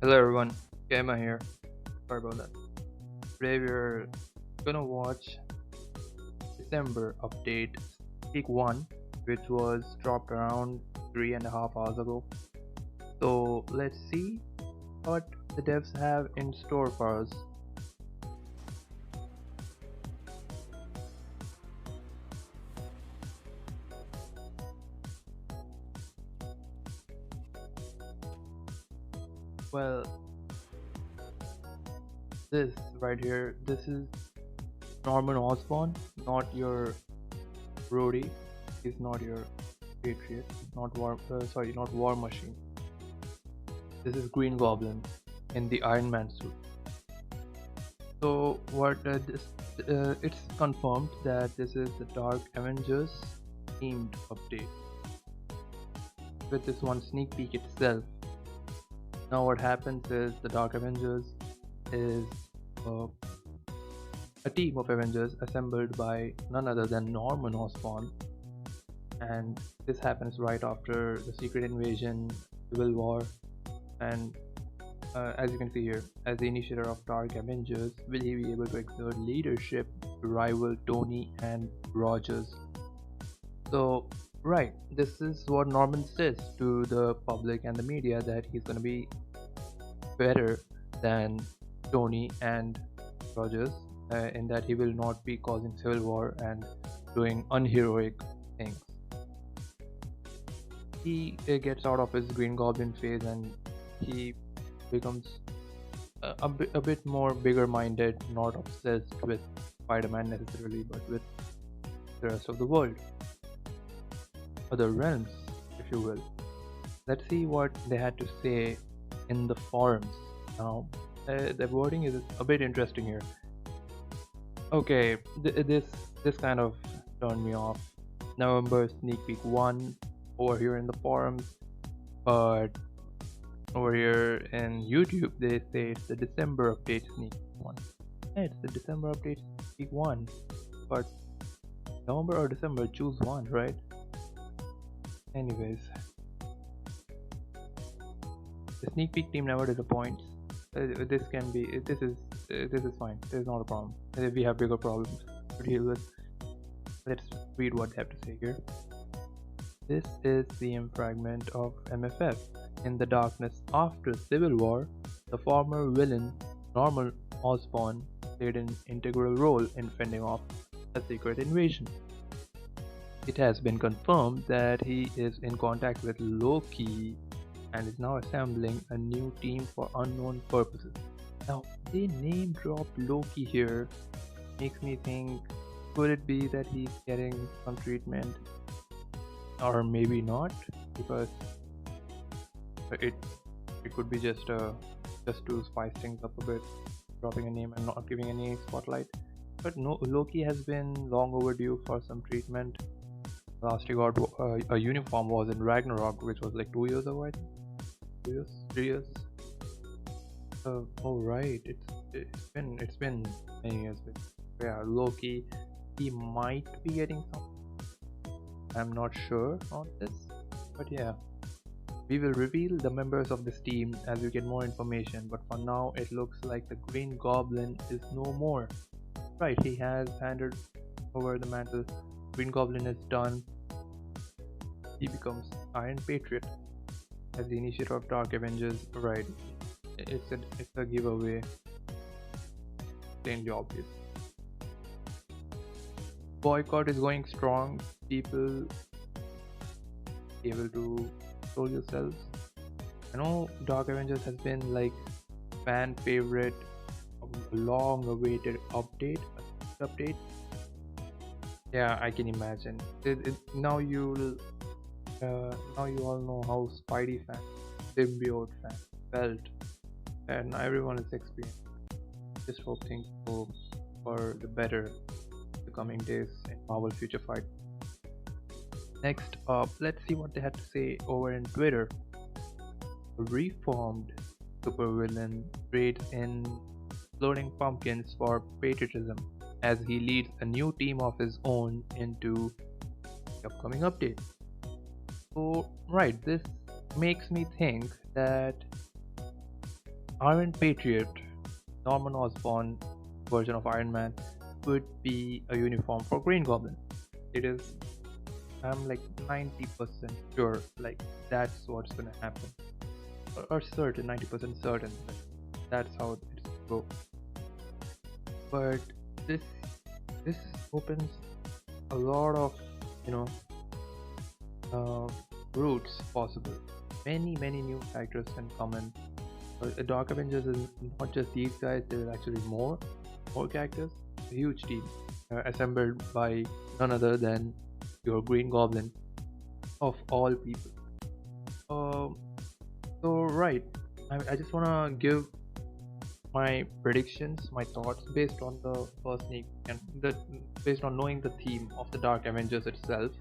Hello everyone, Gamma here. Sorry about that. Today we're gonna watch December update week 1, which was dropped around 3.5 hours ago. So let's see what the devs have in store for us. Well, this right here, this is Norman Osborn, not your Rhodey. He's not your Patriot. Not not War Machine. This is Green Goblin in the Iron Man suit. So what this it's confirmed that this is the Dark Avengers themed update with this one sneak peek itself. Now what happens is the Dark Avengers is uh, a team of Avengers assembled by none other than Norman Osborn, and this happens right after the Secret Invasion, Civil War, and as you can see here, as the initiator of Dark Avengers, will he be able to exert leadership to rival Tony and Rogers? So, right, this is what Norman says to the public and the media, that he's going to be better than Tony and Rogers, in that he will not be causing civil war and doing unheroic things. He gets out of his Green Goblin phase and he becomes a bit more bigger minded, not obsessed with Spider-Man necessarily, but with the rest of the world, other realms, if you will. Let's see what they had to say in the forums. Now, the wording is a bit interesting here. Okay, this kind of turned me off. November sneak peek 1 over here in the forums, but over here in YouTube they say it's the December update sneak peek 1. Yeah, it's the December update sneak 1, but November or December, choose one, right? Anyways, the sneak peek team never disappoints. This can be this is fine. There's not a problem. We have bigger problems to deal with. Let's read what they have to say here. This is the fragment of MFF. In the darkness after Civil War, the former villain Norman Osborn played an integral role in fending off a secret invasion. It has been confirmed that he is in contact with Loki and is now assembling a new team for unknown purposes. Now, they name drop Loki here, makes me think, could it be that he's getting some treatment, or maybe not, because it it could be just to spice things up a bit, dropping a name and not giving any spotlight. But no, Loki has been long overdue for some treatment. Last he got a uniform was in Ragnarok, which was like 2 years ago, I think. 2 years, 3 years. Oh right, it's been many years. But yeah, Loki, he might be getting some. I'm not sure on this, but yeah, we will reveal the members of this team as we get more information. But for now, it looks like the Green Goblin is no more. Right, he has handed over the mantle. Green Goblin is done. He becomes Iron Patriot as the initiator of Dark Avengers. Right, it's a giveaway, plainly obvious. Boycott is going strong. People able to control yourselves. I know Dark Avengers has been like fan favorite, a long awaited update. Yeah, I can imagine. Now you all know how Spidey fan, symbiote fan felt, and everyone is experiencing. Just hope things go for the better the coming days in Marvel Future Fight. Next up, let's see what they had to say over in Twitter. A reformed supervillain trades in floating pumpkins for patriotism as he leads a new team of his own into the upcoming update. So, right, this makes me think that Iron Patriot, Norman Osborn version of Iron Man, would be a uniform for Green Goblin. It is, I'm like 90% sure, like that's what's gonna happen, or certain, 90% certain that that's how it's go. But this this opens a lot of, you know, uh, routes possible. Many new characters can come in. Dark Avengers is not just these guys. There is actually more characters. A huge team assembled by none other than your Green Goblin of all people. Um, so right, I just wanna give my predictions, my thoughts based on the first sneak and the based on knowing the theme of the Dark Avengers itself.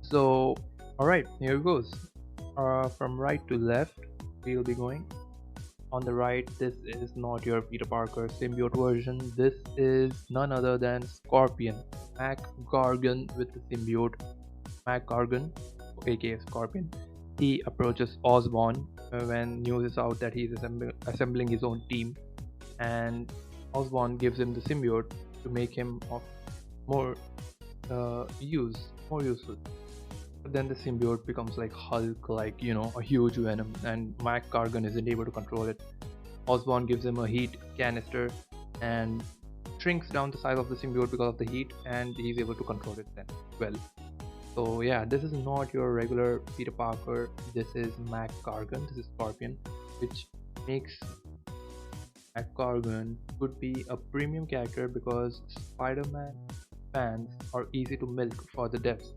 So, all right, here goes. From right to left, we'll be going. On the right, this is not your Peter Parker symbiote version. This is none other than Scorpion, Mac Gargan with the symbiote. Mac Gargan, aka Scorpion. He approaches Osborn when news is out that he's assembling his own team, and Osborn gives him the symbiote to make him of more more useful. But then the symbiote becomes like Hulk, like, you know, a huge venom, and Mac Gargan isn't able to control it. Osborn gives him a heat canister and shrinks down the size of the symbiote because of the heat, and he's able to control it then. Well, so yeah, this is not your regular Peter Parker. This is Mac Gargan. This is Scorpion, which makes Mac Gargan could be a premium character because Spider-Man fans are easy to milk for the devs.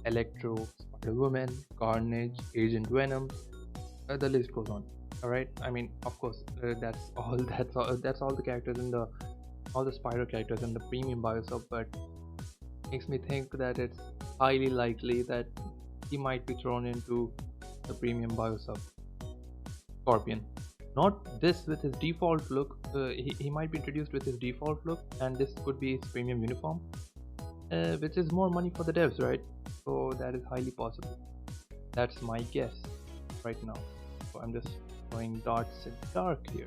Electro, Spider-Woman, Carnage, Agent Venom, the list goes on. All right. I mean, of course, that's all. That's all the characters in the all the Spider characters in the premium Bioshock, but makes me think that it's highly likely that he might be thrown into the premium Bioshock. Scorpion. Not this with his default look. He might be introduced with his default look, and this could be his premium uniform, which is more money for the devs, right? So that is highly possible. That's my guess right now. So I'm just throwing darts in the dark here.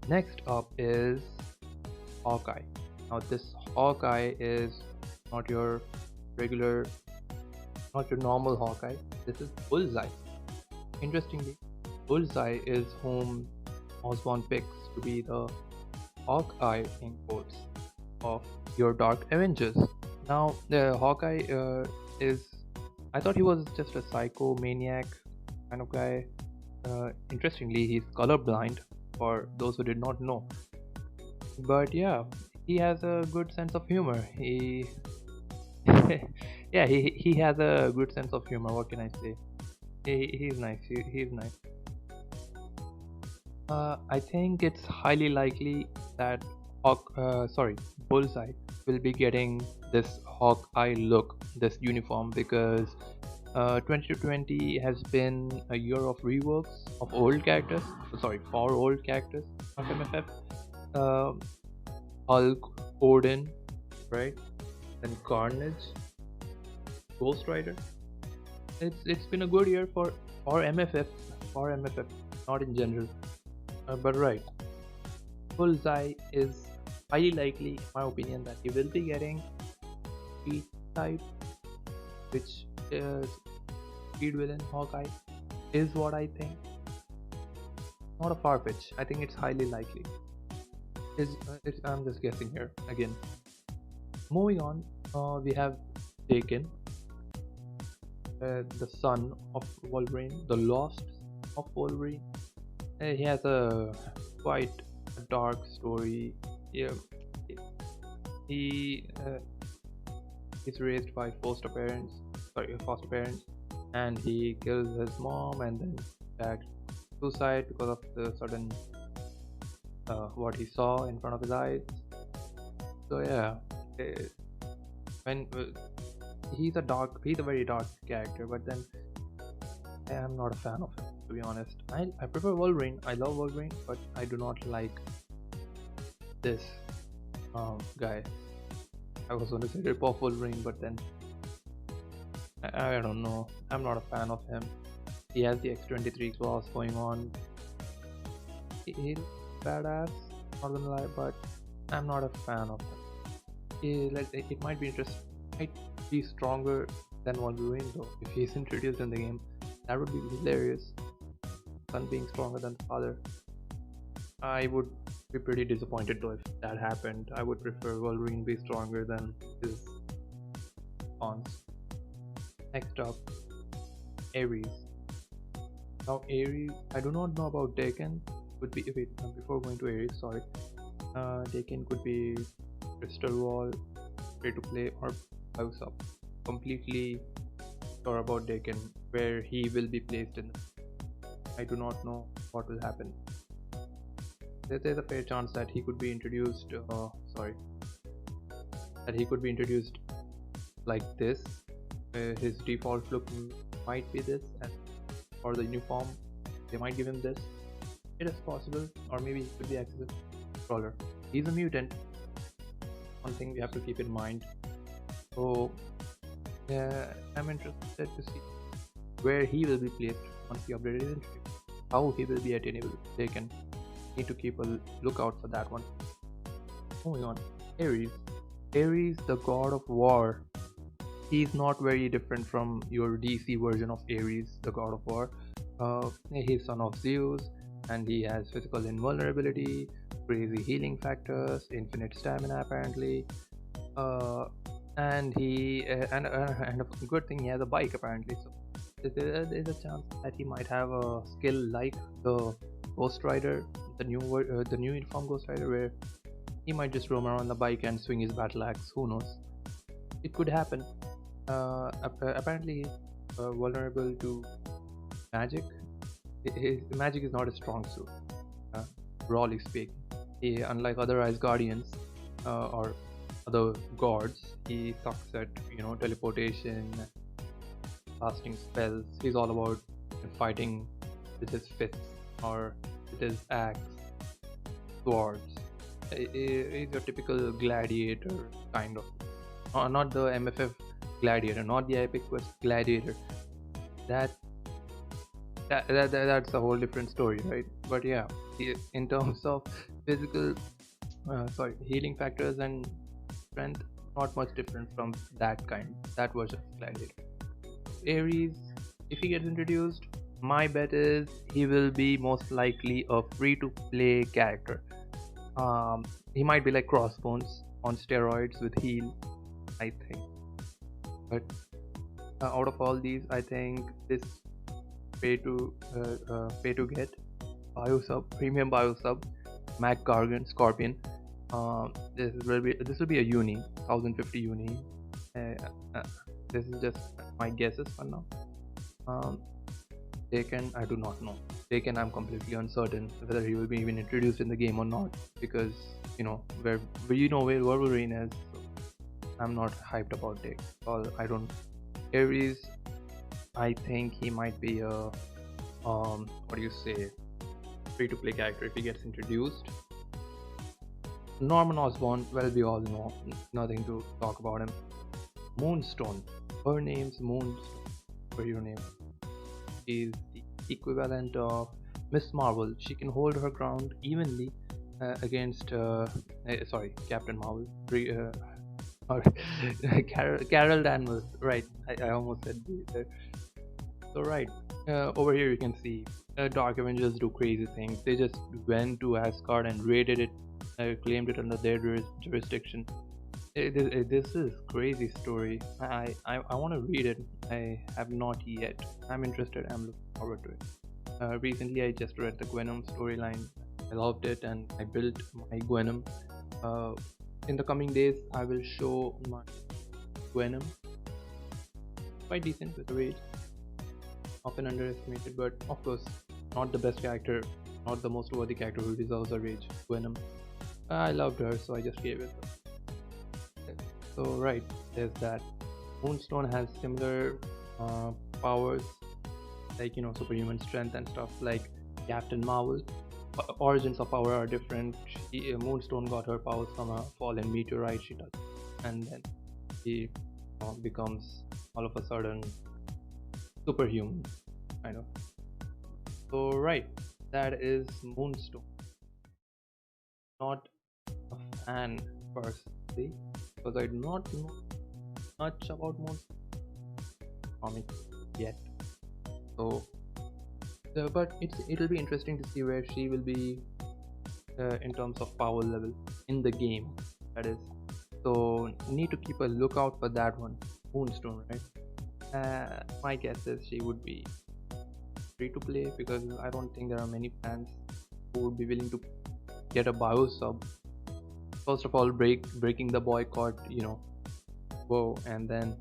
Next up is Hawkeye. Now this Hawkeye is not your regular, not your normal Hawkeye. This is Bullseye. Interestingly, Bullseye is whom Osborn picks to be the Hawkeye in quotes of your Dark Avengers. Now the Hawkeye is, I thought he was just a psycho maniac kind of guy. Interestingly, he's colorblind for those who did not know. But yeah, he has a good sense of humor. He yeah, he has a good sense of humor. What can I say? He's nice. He's nice. I think it's highly likely that Bullseye will be getting this Hawkeye look, this uniform, because 2020 has been a year of reworks of old characters. Sorry, for old characters of MFF. Hulk, Odin, right? Then Carnage, Ghost Rider. It's been a good year for MFF, not in general. But right, Bullseye is highly likely, in my opinion, that he will be getting Speed type, which is Speed Villain Hawkeye, is what I think. Not a far pitch. I think it's highly likely. I'm just guessing here again. Moving on, we have Taken, the son of Wolverine, the lost of Wolverine. He has a quite a dark story. Yeah, he is raised by foster parents, and he kills his mom and then acts suicide because of the sudden what he saw in front of his eyes. So yeah, when he's a very dark character, but then I am not a fan of him, to be honest. I prefer Wolverine. I love Wolverine, but I do not like this guy. I was going to say rip off Wolverine, but then I don't know. I'm not a fan of him. He has the X-23 clause going on. He's badass, not gonna lie, but I'm not a fan of him. Like it might be interesting, might be stronger than Wolverine though. If he's introduced in the game, that would be hilarious. Son being stronger than the father. I would be pretty disappointed though if that happened. I would prefer Wolverine be stronger than his cons. Next up, Aries. Now Aries, I do not know about Daken. Could be wait before going to Aries. Sorry, Daken could be Crystal Wall, free to play, or House Up. Completely sure about Daken, where he will be placed in. I do not know what will happen. There's a fair chance that he could be introduced. That he could be introduced like this. His default look might be this, and for the uniform, they might give him this. It is possible, or maybe he could be access controller. He's a mutant. One thing we have to keep in mind. So, I'm interested to see where he will be placed once the update is introduced. How he will be attainable. They can need to keep a lookout for that one. Moving on, Aries. Aries, the god of war. He's not very different from your DC version of Aries, the god of war. He's son of Zeus, and he has physical invulnerability, crazy healing factors, infinite stamina apparently, and and a good thing he has a bike apparently. So there's a chance that he might have a skill like the Ghost Rider, the new uniform Ghost Rider, where he might just roam around the bike and swing his battle axe. Who knows? It could happen. Apparently, vulnerable to magic. His magic is not a strong suit. Rawly speaking, unlike other Ice Guardians or other gods, he sucks at teleportation, casting spells. He's all about fighting with his fists or with his axe, swords. He's your typical gladiator kind of. Not the MFF gladiator, not the Epic Quest gladiator. That's a whole different story, right? But yeah, in terms of physical, healing factors and strength, not much different from that version of gladiator. Aries, if he gets introduced, my bet is he will be most likely a free-to-play character. He might be like Crossbones on steroids with heal, I think. But out of all these, I think this pay to get biosub, premium biosub, Mac Gargan Scorpion. This will be a uni, 1050 uni. This is just my guesses for now. Taken, I do not know. Taken, I'm completely uncertain whether he will be even introduced in the game or not, because where Wolverine is. So I'm not hyped about Taken. I don't. Aries, I think he might be a free-to-play character if he gets introduced. Norman Osborn, well, we all know, nothing to talk about him. Moonstone, her name's Moonstone, her name. She's the equivalent of Miss Marvel. She can hold her ground evenly against Captain Marvel. Carol Danvers, right? I almost said that. So right, over here you can see Dark Avengers do crazy things. They just went to Asgard and raided it, claimed it under their jurisdiction. This is crazy story. I want to read it. I have not yet. I'm interested. I'm looking forward to it. Recently I just read the Gwenom storyline. I loved it and I built my Gwenom. In the coming days I will show my Gwenom. Quite decent with the rage. Often underestimated, but of course not the best character, not the most worthy character who deserves a rage. Gwenom. I loved her, so I just gave it. So right, there's that. Moonstone has similar powers, like superhuman strength and stuff like Captain Marvel. Origins of power are different. Moonstone got her powers from a fallen meteorite. She does, and then she becomes all of a sudden superhuman, kind of. So right, that is Moonstone. not a fan per se, because I do not know much about most comics yet. So, but it'll be interesting to see where she will be in terms of power level in the game. That is, so need to keep a lookout for that one. Moonstone, right? My guess is she would be free to play, because I don't think there are many fans who would be willing to get a bio sub. First of all, breaking the boycott, whoa, and then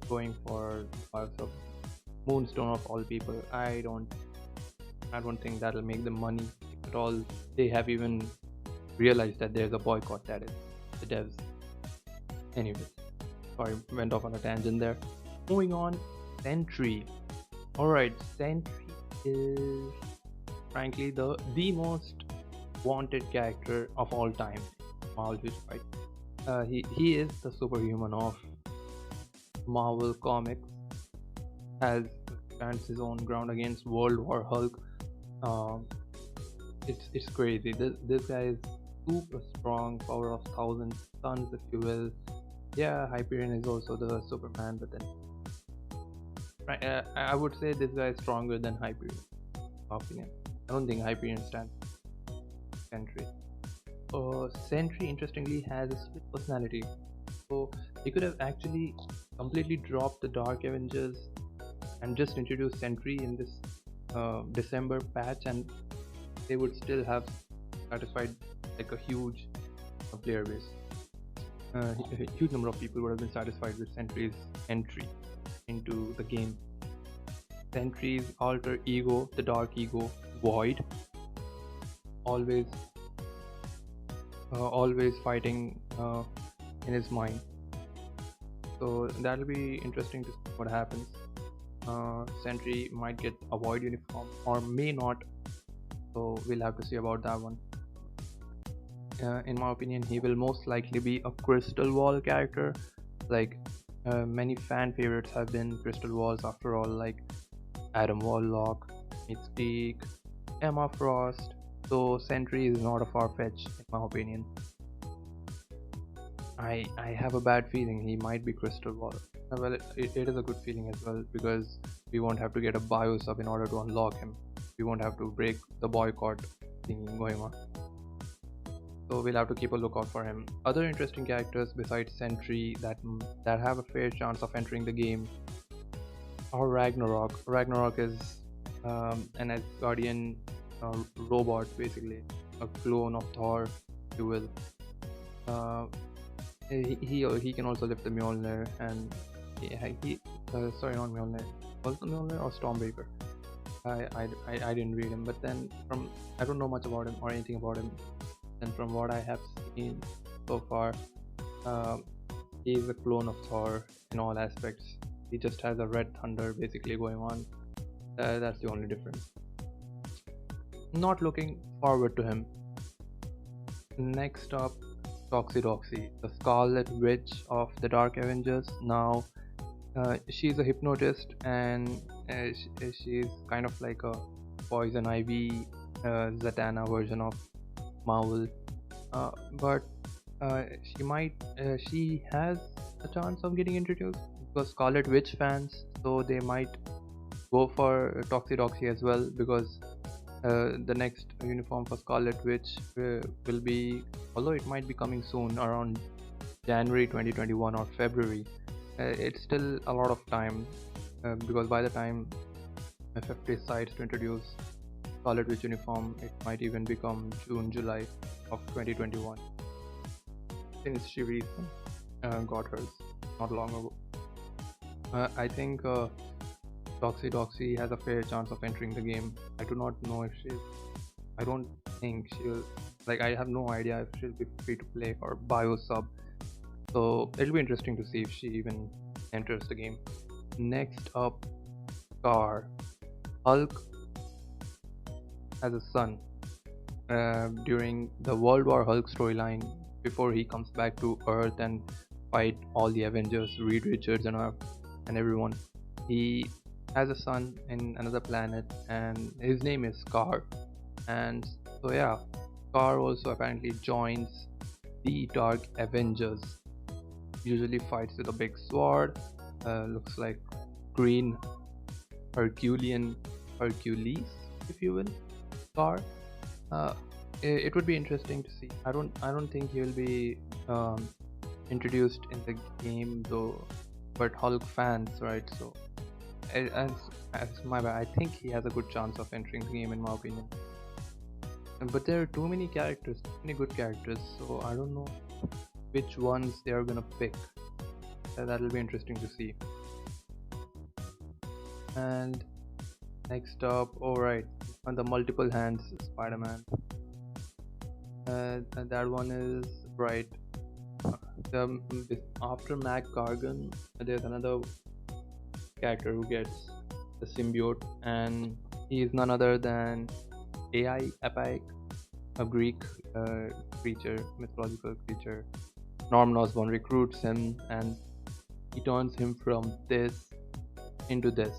going for bio sub. Moonstone of all people. I don't think that'll make them money if at all. They have even realized that there's a boycott. That is the devs. Anyways, sorry, went off on a tangent there. Moving on, Sentry. Alright, Sentry is frankly the most wanted character of all time. Marvel fight. He is the superhuman of Marvel Comics. Has stands his own ground against World War Hulk. Um, it's crazy. This guy is super strong, power of 1,000 suns, if you will. Yeah, Hyperion is also the Superman, but then I would say this guy is stronger than Hyperion. In my opinion, I don't think Hyperion stands Sentry. Sentry, interestingly, has a split personality. So he could have actually completely dropped the Dark Avengers and just introduced Sentry in this December patch, and they would still have satisfied like a huge player base. A huge number of people would have been satisfied with Sentry's entry into the game. Sentry's alter ego, the Dark Ego, Void, always fighting in his mind. So that'll be interesting to see what happens. Sentry might get a Void uniform or may not, so we'll have to see about that one. In my opinion, he will most likely be a Crystal Wall character. Like many fan favorites have been Crystal Walls after all, like Adam Warlock, Mystique, Emma Frost. So Sentry is not a far fetch in my opinion. I have a bad feeling he might be Crystal Wall. Well, it is a good feeling as well, because we won't have to get a bio sub in order to unlock him. We won't have to break the boycott thing going on. So we'll have to keep a lookout for him. Other interesting characters besides Sentry that have a fair chance of entering the game are Ragnarok. Ragnarok is an Asgardian robot, basically a clone of Thor, if you will. He can also lift the Mjolnir, and sorry, not Mjolnir. Was it Mjolnir or Stormbreaker? I didn't read him, but then I don't know much about him or anything about him. And from what I have seen so far, he is a clone of Thor in all aspects. He just has a red thunder basically going on. That's the only difference. Not looking forward to him. Next up, Doxy, the Scarlet Witch of the Dark Avengers. Now, she's a hypnotist, and she's kind of like a Poison Ivy, Zatanna version of Marvel, but she has a chance of getting introduced because Scarlet Witch fans, so they might go for Doxy as well, because the next uniform for Scarlet Witch will be, although it might be coming soon around January 2021 or February, it's still a lot of time, because by the time FF decides to introduce Scarlet Witch uniform, it might even become July of 2021, since she recently got hers not long ago. I think Doxy has a fair chance of entering the game. I do not know if I don't think she'll, I have no idea if she'll be free to play or bio sub. So it'll be interesting to see if she even enters the game. Next up, Scar. Hulk has a son. During the World War Hulk storyline, before he comes back to Earth and fight all the Avengers, Reed Richards and everyone, he has a son in another planet, and his name is Scar. And so yeah, Scar also apparently joins the Dark Avengers. Usually fights with a big sword. Looks like green Hercules, if you will. Scar. Uh, it would be interesting to see. I don't think he will be introduced in the game though, but Hulk fans, right? So as I think he has a good chance of entering the game in my opinion. But there are too many characters, too many good characters, so I don't know which ones they are gonna pick. That'll be interesting to see. And next up, alright, on the multiple hands Spider-Man. And that one is right. After Mac Gargan, there's another character who gets the symbiote, and he is none other than AI Epic, a Greek creature, mythological creature. Norman Osborn recruits him, and he turns him from this into this.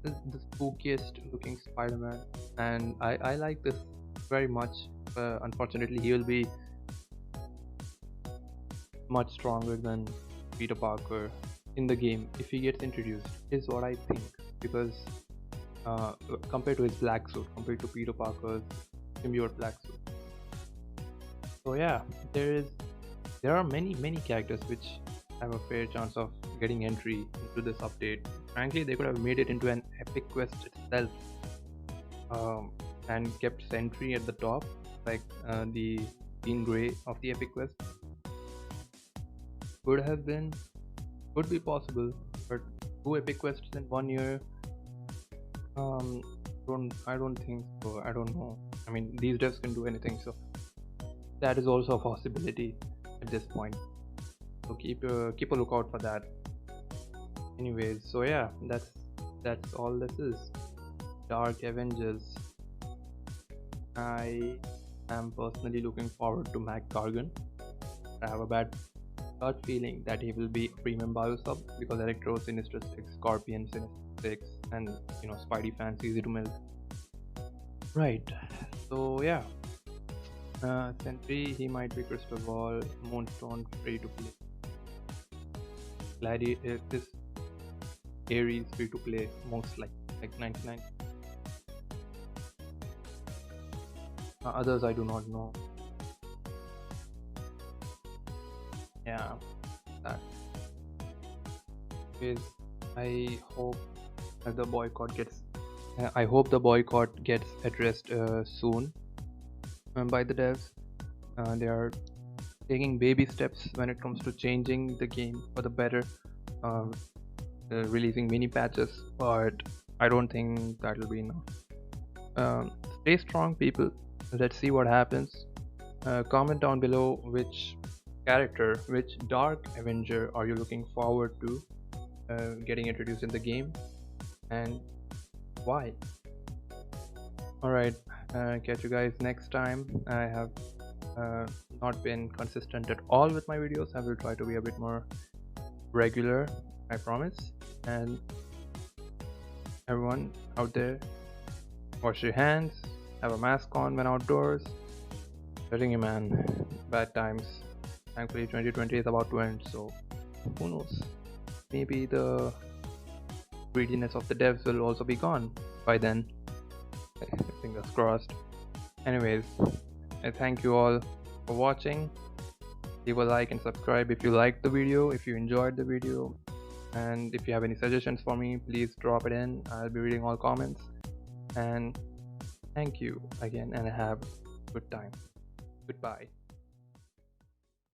This is the spookiest looking Spider-Man, and I like this very much. Unfortunately, he will be much stronger than Peter Parker in the game if he gets introduced, is what I think. Because compared to his black suit, compared to Peter Parker's symbiote black suit. So yeah, there are many characters which have a fair chance of getting entry into this update. Frankly, they could have made it into an epic quest itself, and kept Sentry at the top, like the Jean Grey of the epic quest. Could be possible, but 2 epic quests in 1 year. I don't think so. I don't know. I mean, these devs can do anything, so that is also a possibility at this point. So keep a lookout for that. Anyways, so yeah, that's all this is. Dark Avengers. I am personally looking forward to Mac Gargan. I have a bad gut feeling that he will be a premium biosub because Electro, Sinister Six, Scorpion, Sinister Six, and Spidey fans easy to milk. Right. So yeah. Sentry, he might be Crystal Ball, Moonstone, free to play. This Aries free to play, most like 99. Others I do not know. Yeah, that is. I hope the boycott gets. I hope the boycott gets addressed soon by the devs. They are taking baby steps when it comes to changing the game for the better, releasing mini patches, but I don't think that will be enough. Stay strong, people. Let's see what happens. Comment down below which Dark Avenger are you looking forward to getting introduced in the game, and why. Alright, catch you guys next time. I have not been consistent at all with my videos. I will try to be a bit more regular, I promise. And everyone out there, wash your hands, have a mask on when outdoors. Telling you, man, bad times. Thankfully 2020 is about to end, so who knows, maybe the greediness of the devs will also be gone by then. Fingers crossed. Anyways, I thank you all for watching. Leave a like and subscribe if you liked the video, if you enjoyed the video, and if you have any suggestions for me, please drop it in. I'll be reading all comments. And thank you again, and have a good time. Goodbye.